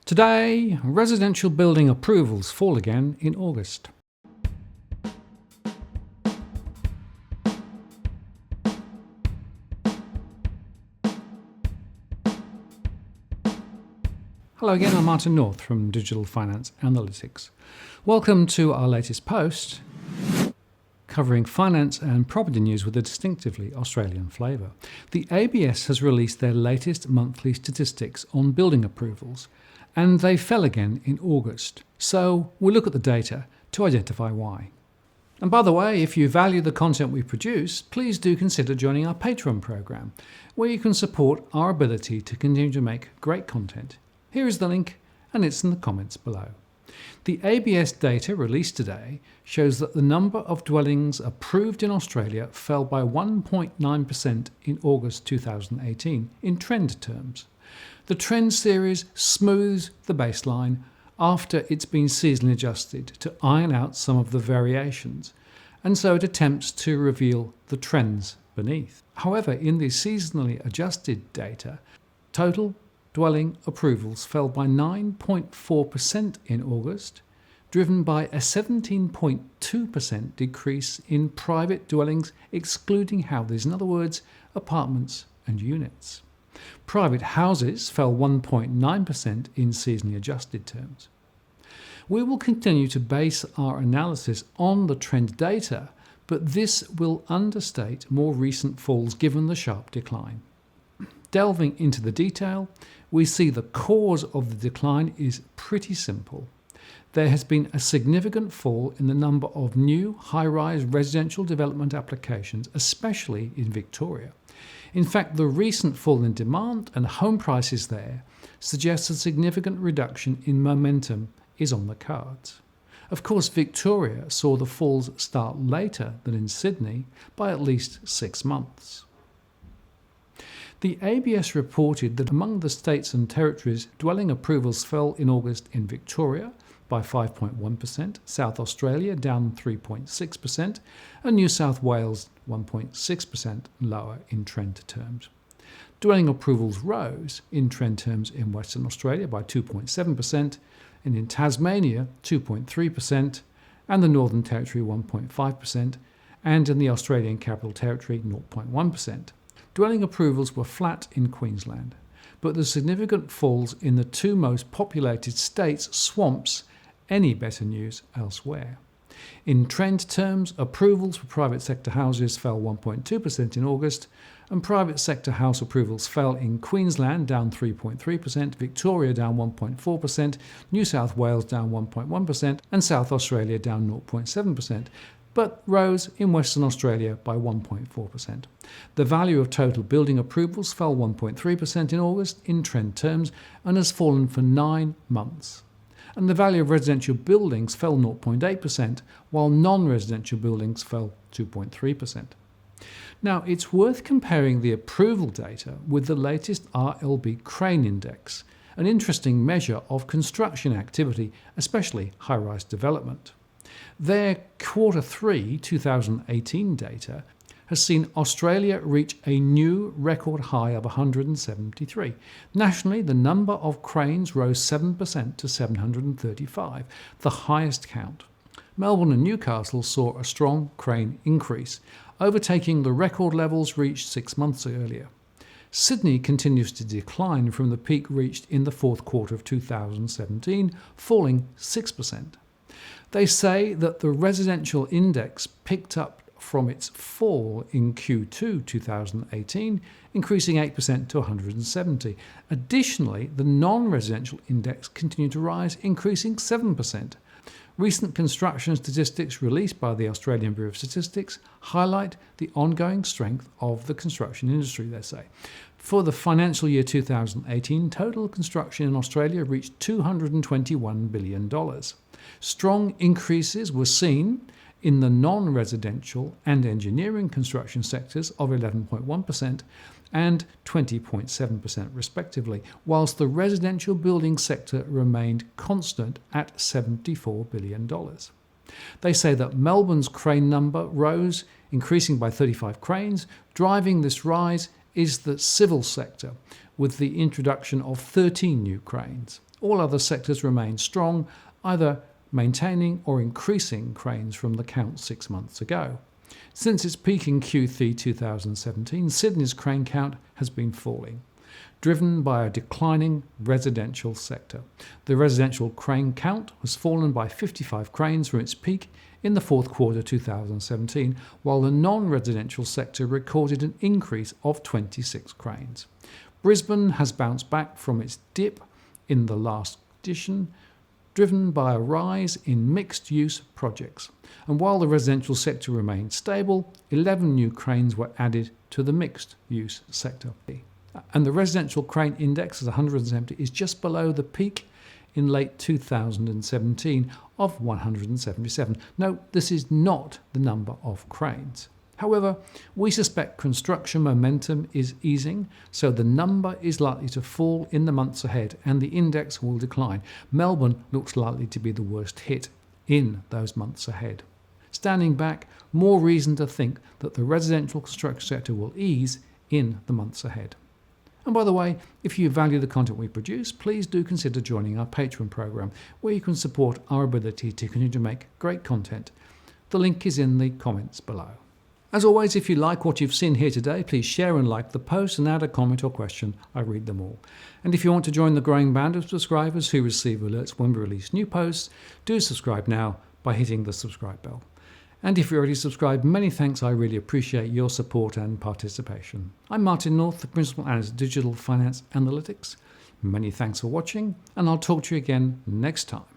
Today, residential building approvals fall again in August. Hello again, I'm Martin North from Digital Finance Analytics. Welcome to our latest post covering finance and property news with a distinctively Australian flavour. The ABS has released their latest monthly statistics on building approvals, and they fell again in August. So we'll look at the data to identify why. And by the way, if you value the content we produce, please do consider joining our Patreon program, where you can support our ability to continue to make great content. Here is the link, and it's in the comments below. The ABS data released today shows that the number of dwellings approved in Australia fell by 1.9% in August 2018 in trend terms. The trend series smooths the baseline after it's been seasonally adjusted to iron out some of the variations, and so it attempts to reveal the trends beneath. However, in the seasonally adjusted data, total dwelling approvals fell by 9.4% in August, driven by a 17.2% decrease in private dwellings excluding houses, in other words, apartments and units. Private houses fell 1.9% in seasonally adjusted terms. We will continue to base our analysis on the trend data, but this will understate more recent falls given the sharp decline. Delving into the detail, we see the cause of the decline is pretty simple. There has been a significant fall in the number of new high-rise residential development applications, especially in Victoria. In fact, the recent fall in demand and home prices there suggests a significant reduction in momentum is on the cards. Of course, Victoria saw the falls start later than in Sydney by at least 6 months. The ABS reported that among the states and territories, dwelling approvals fell in August in Victoria by 5.1%, South Australia down 3.6%, and New South Wales 1.6% lower in trend terms. Dwelling approvals rose in trend terms in Western Australia by 2.7%, and in Tasmania 2.3%, and the Northern Territory 1.5%, and in the Australian Capital Territory 0.1%. Dwelling approvals were flat in Queensland, but the significant falls in the two most populated states swamps any better news elsewhere. In trend terms, approvals for private sector houses fell 1.2% in August, and private sector house approvals fell in Queensland down 3.3%, Victoria down 1.4%, New South Wales down 1.1%, and South Australia down 0.7%. but rose in Western Australia by 1.4%. The value of total building approvals fell 1.3% in August in trend terms and has fallen for 9 months. And the value of residential buildings fell 0.8%, while non-residential buildings fell 2.3%. Now, it's worth comparing the approval data with the latest RLB Crane Index, an interesting measure of construction activity, especially high-rise development. Their Q3 2018 data has seen Australia reach a new record high of 173. Nationally, the number of cranes rose 7% to 735, the highest count. Melbourne and Newcastle saw a strong crane increase, overtaking the record levels reached 6 months earlier. Sydney continues to decline from the peak reached in the fourth quarter of 2017, falling 6%. They say that the residential index picked up from its fall in Q2 2018, increasing 8% to 170. Additionally, the non-residential index continued to rise, increasing 7%. Recent construction statistics released by the Australian Bureau of Statistics highlight the ongoing strength of the construction industry, they say. For the financial year 2018, total construction in Australia reached $221 billion. Strong increases were seen in the non-residential and engineering construction sectors of 11.1% and 20.7% respectively, whilst the residential building sector remained constant at $74 billion. They say that Melbourne's crane number rose, increasing by 35 cranes. Driving this rise is the civil sector, with the introduction of 13 new cranes. All other sectors remain strong, either maintaining or increasing cranes from the count 6 months ago. Since its peak in Q3 2017, Sydney's crane count has been falling, driven by a declining residential sector. The residential crane count has fallen by 55 cranes from its peak in the fourth quarter 2017, while the non-residential sector recorded an increase of 26 cranes. Brisbane has bounced back from its dip in the last edition, driven by a rise in mixed-use projects. And while the residential sector remained stable, 11 new cranes were added to the mixed-use sector. And the residential crane index at 170 is just below the peak in late 2017 of 177. Note, this is not the number of cranes. However, we suspect construction momentum is easing, so the number is likely to fall in the months ahead and the index will decline. Melbourne looks likely to be the worst hit in those months ahead. Standing back, more reason to think that the residential construction sector will ease in the months ahead. And by the way, if you value the content we produce, please do consider joining our Patreon program, where you can support our ability to continue to make great content. The link is in the comments below. As always, if you like what you've seen here today, please share and like the post and add a comment or question. I read them all. And if you want to join the growing band of subscribers who receive alerts when we release new posts, do subscribe now by hitting the subscribe bell. And if you're already subscribed, many thanks. I really appreciate your support and participation. I'm Martin North, the Principal Analyst of Digital Finance Analytics. Many thanks for watching, and I'll talk to you again next time.